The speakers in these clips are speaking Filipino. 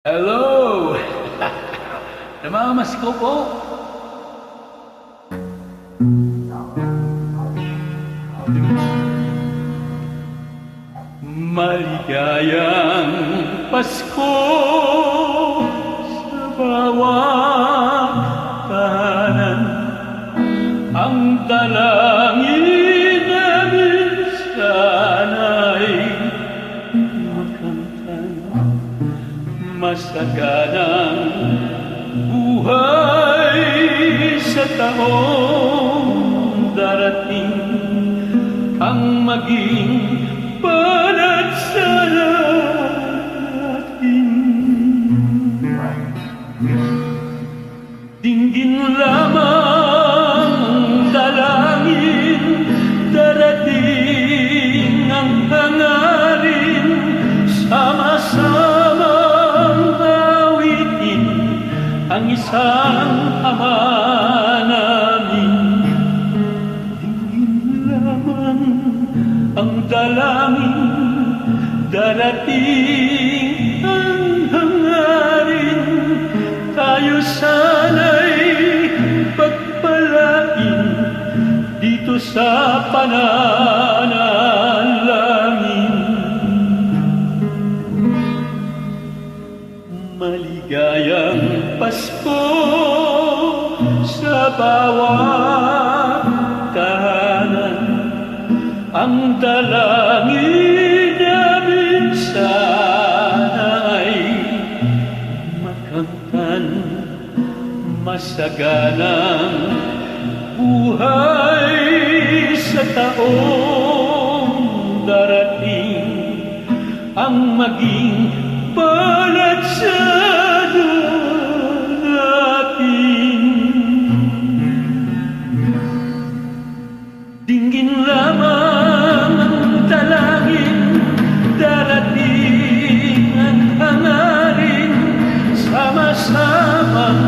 Hello! Namamas ko po. Maligayang Pasko sa bawat tahanan. Ang dalangin namin sana'y makamtan. Masaganang buhay sa taong darating, ang maging banat sa natin. Dinggin lamang ang dalangin, darating ang hangarin, sama-samang awitin ang isang Ama namin. Dinggin lamang ang dalangin, darating ang hangarin, tayo sana'y pagpalain dito sa pananalangin. Maligayang Pasko sa bawat tahanan. Ang dalangin namin sana'y makamtan. Masaganang buhay sa taong darating, ang maging banat sa natin. Dinggin lamang ang dalangin, darating ang hangarin, sama-samang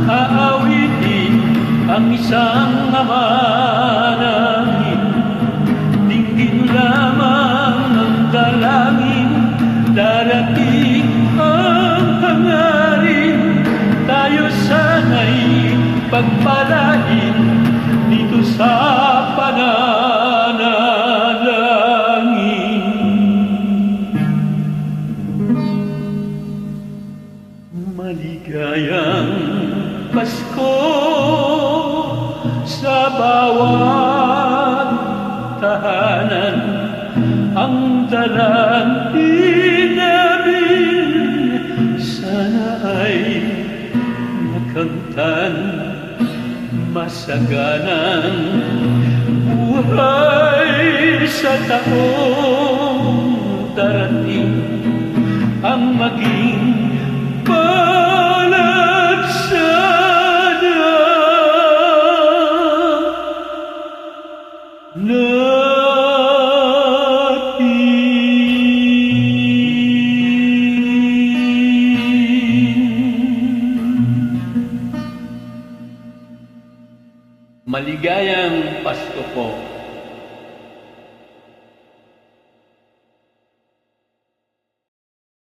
aawitin ang isang Ama namin. Dinggin lamang ang dalangin, darating ang hangarin, tayo sana'y pagpalain dito sa pananalangin. Maligayang Pasko sa bawat tahanan. Ang dalangin namin sana ay makamtan. Masaganang buhay sa taong darating, ang maging banat sa Maligayang Pasko po.